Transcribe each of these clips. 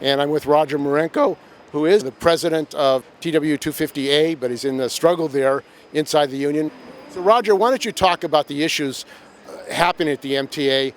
and I'm with Roger Marenco, who is the president of TWU 250a, but he's in the struggle there inside the union. So Roger, why don't you talk about the issues happening at the MTA?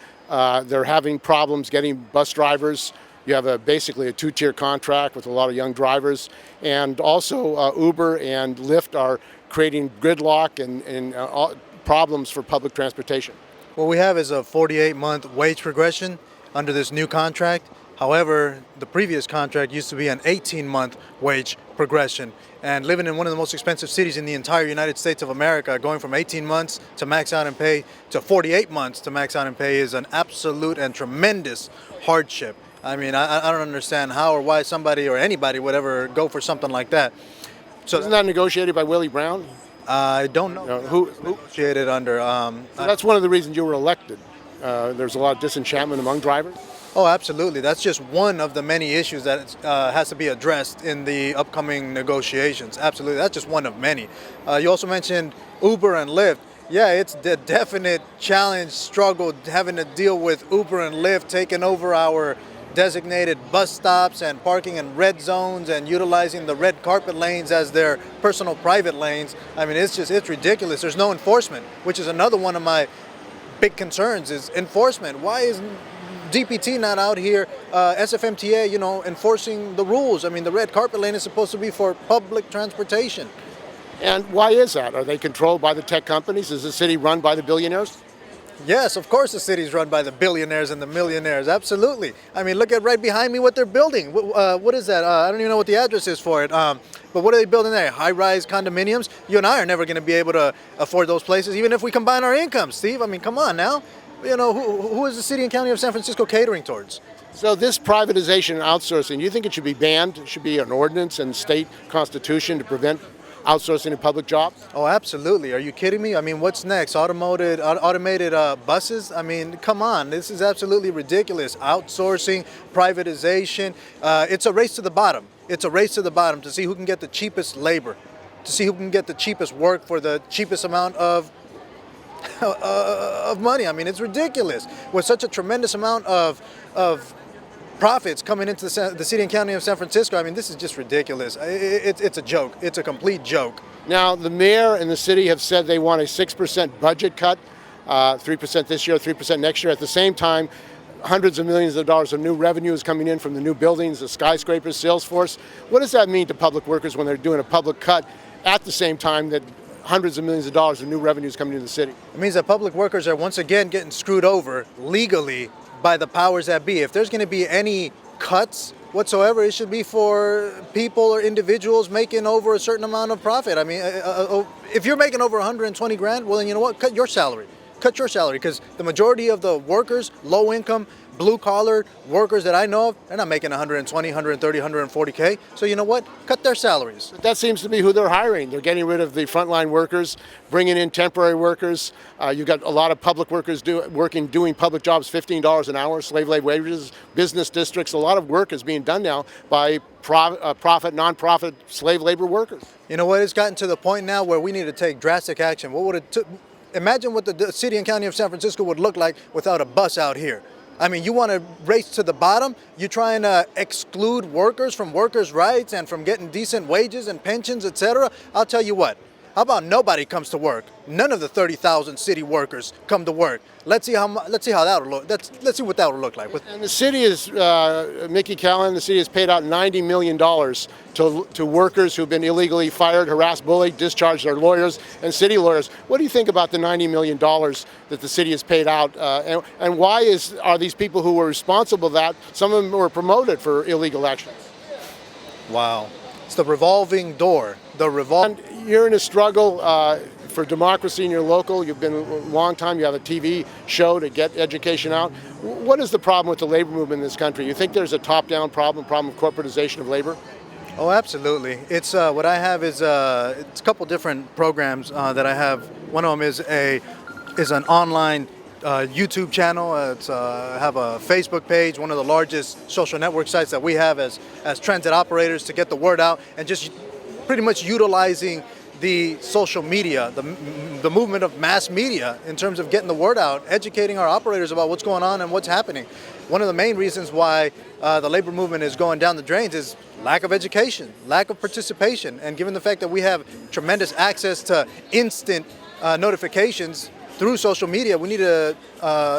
They're having problems getting bus drivers. You have basically a two-tier contract with a lot of young drivers, and also Uber and Lyft are creating gridlock and problems for public transportation. What we have is a 48-month wage progression under this new contract. However, the previous contract used to be an 18-month wage progression. And living in one of the most expensive cities in the entire United States of America, going from 18 months to max out and pay to 48 months to max out and pay is an absolute and tremendous hardship. I mean, I don't understand how or why somebody or anybody would ever go for something like that. So isn't that negotiated by Willie Brown? I don't know who negotiated under. So that's one of the reasons you were elected. There's a lot of disenchantment among drivers. Oh, absolutely. That's just one of the many issues that has to be addressed in the upcoming negotiations. Absolutely. That's just one of many. You also mentioned Uber and Lyft. Yeah, it's the definite challenge, struggle, having to deal with Uber and Lyft taking over our designated bus stops and parking in red zones and utilizing the red carpet lanes as their personal private lanes. I mean, it's ridiculous. There's no enforcement, which is another one of my big concerns is enforcement. Why isn't DPT not out here, SFMTA, enforcing the rules? I mean, the red carpet lane is supposed to be for public transportation. And why is that? Are they controlled by the tech companies? Is the city run by the billionaires? Yes, of course the city's run by the billionaires and the millionaires, absolutely. I mean, look at right behind me what they're building. What is that? I don't even know what the address is for it. But what are they building there? High-rise condominiums? You and I are never going to be able to afford those places, even if we combine our incomes, Steve. I mean, come on now. Who is the city and county of San Francisco catering towards? So this privatization and outsourcing, you think it should be banned? It should be an ordinance and state constitution to prevent outsourcing in public jobs? Oh, absolutely. Are you kidding me? I mean, what's next? Automated buses? I mean, come on. This is absolutely ridiculous. Outsourcing, privatization. It's a race to the bottom. It's a race to the bottom to see who can get the cheapest labor, to see who can get the cheapest work for the cheapest amount of money. I mean, it's ridiculous. With such a tremendous amount of profits coming into the city and county of San Francisco, I mean, this is just ridiculous. It's a joke. It's a complete joke. Now, the mayor and the city have said they want a 6% budget cut, 3% this year, 3% next year. At the same time, hundreds of millions of dollars of new revenue is coming in from the new buildings, the skyscrapers, Salesforce. What does that mean to public workers when they're doing a public cut at the same time that hundreds of millions of dollars of new revenue is coming into the city? It means that public workers are once again getting screwed over legally by the powers that be. If there's going to be any cuts whatsoever, it should be for people or individuals making over a certain amount of profit. I mean, if you're making over 120 grand, well, then you know what? Cut your salary. Cut your salary, because the majority of the workers, low income, blue collar workers that I know of, they're not making 120, 130, 140K. So you know what? Cut their salaries. But that seems to be who they're hiring. They're getting rid of the frontline workers, bringing in temporary workers. You've got a lot of public workers doing public jobs, $15 an hour, slave labor wages, business districts. A lot of work is being done now by profit, non-profit slave labor workers. You know what? It's gotten to the point now where we need to take drastic action. What would it imagine what the city and county of San Francisco would look like without a bus out here. I mean, you want to race to the bottom? You're trying to exclude workers from workers' rights and from getting decent wages and pensions, etc. I'll tell you what. How about nobody comes to work? None of the 30,000 city workers come to work. Let's see how that will look. Let's see what that will look like. And the city is Mickey Callan. The city has paid out $90 million to workers who've been illegally fired, harassed, bullied, discharged their lawyers and city lawyers. What do you think about the $90 million that the city has paid out? And why are these people who were responsible for that? Some of them were promoted for illegal actions. Wow, it's the revolving door. And you're in a struggle for democracy in your local. You've been a long time. You have a TV show to get education out. What is the problem with the labor movement in this country? You think there's a top-down problem of corporatization of labor? Oh, absolutely. It's what I have is it's a couple different programs that I have. One of them is an online YouTube channel. I have a Facebook page, one of the largest social network sites that we have as transit operators to get the word out, and just pretty much utilizing the social media, the movement of mass media in terms of getting the word out, educating our operators about what's going on and what's happening. One of the main reasons why the labor movement is going down the drains is lack of education, lack of participation, and given the fact that we have tremendous access to instant notifications through social media, we need to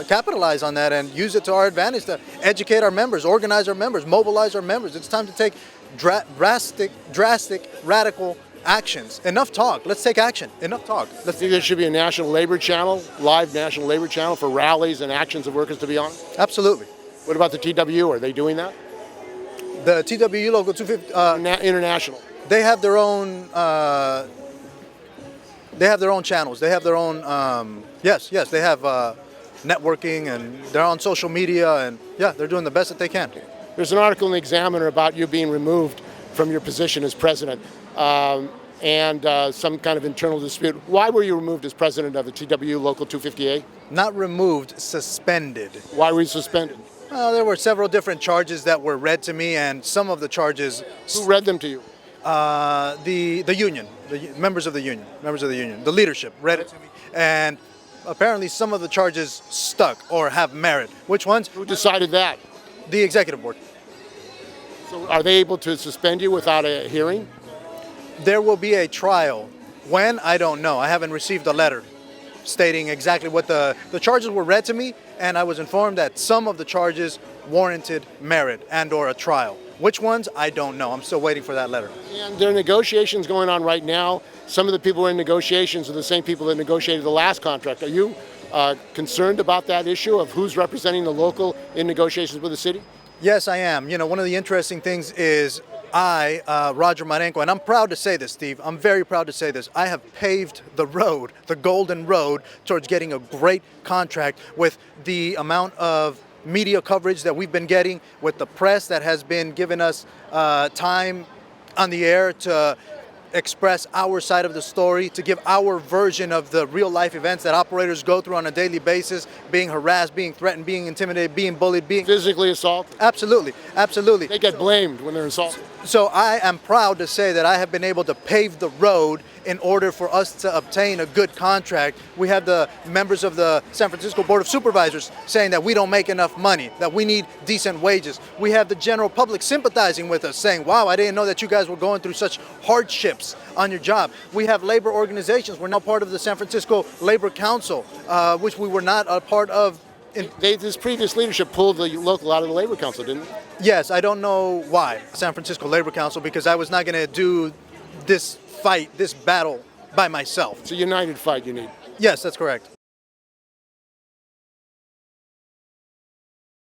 capitalize on that and use it to our advantage to educate our members, organize our members, mobilize our members. It's time to take drastic, radical actions. Enough talk. Let's take action. Enough talk. I think there should be a national labor channel, live national labor channel for rallies and actions of workers to be on. Absolutely. What about the TWU? Are they doing that? The TWU Local 250 International. They have their own. They have their own channels. They have their own. Yes. They have networking, and they're on social media, and yeah, they're doing the best that they can. There's an article in the Examiner about you being removed from your position as president and some kind of internal dispute. Why were you removed as president of the TWU Local 250a? Not removed, suspended. Why were you suspended? Well, there were several different charges that were read to me, and some of the charges. Who read them to you? The union, members of the union, the leadership read it to me, and apparently some of the charges stuck or have merit. Which ones? Who decided that? The executive board. So are they able to suspend you without a hearing? There will be a trial. When? I don't know. I haven't received a letter stating exactly what the charges were read to me, and I was informed that some of the charges warranted merit and or a trial. Which ones? I don't know. I'm still waiting for that letter. And there are negotiations going on right now. Some of the people who are in negotiations are the same people that negotiated the last contract. Are you concerned about that issue of who's representing the local in negotiations with the city? Yes, I am. You know, one of the interesting things is Roger Marenco, and I'm proud to say this, Steve, I'm very proud to say this, I have paved the road, the golden road, towards getting a great contract with the amount of media coverage that we've been getting, with the press that has been giving us time on the air to express our side of the story, to give our version of the real life events that operators go through on a daily basis, being harassed, being threatened, being intimidated, being bullied, being physically assaulted. Absolutely. They get blamed when they're assaulted. So I am proud to say that I have been able to pave the road in order for us to obtain a good contract. We have the members of the San Francisco Board of Supervisors saying that we don't make enough money, that we need decent wages. We have the general public sympathizing with us, saying, wow, I didn't know that you guys were going through such hardships on your job. We have labor organizations. We're now part of the San Francisco Labor Council, which we were not a part of. This previous leadership pulled the local out of the Labor Council, didn't it? Yes, I don't know why, San Francisco Labor Council, because I was not going to do this fight, this battle by myself. It's a united fight you need. Yes, that's correct.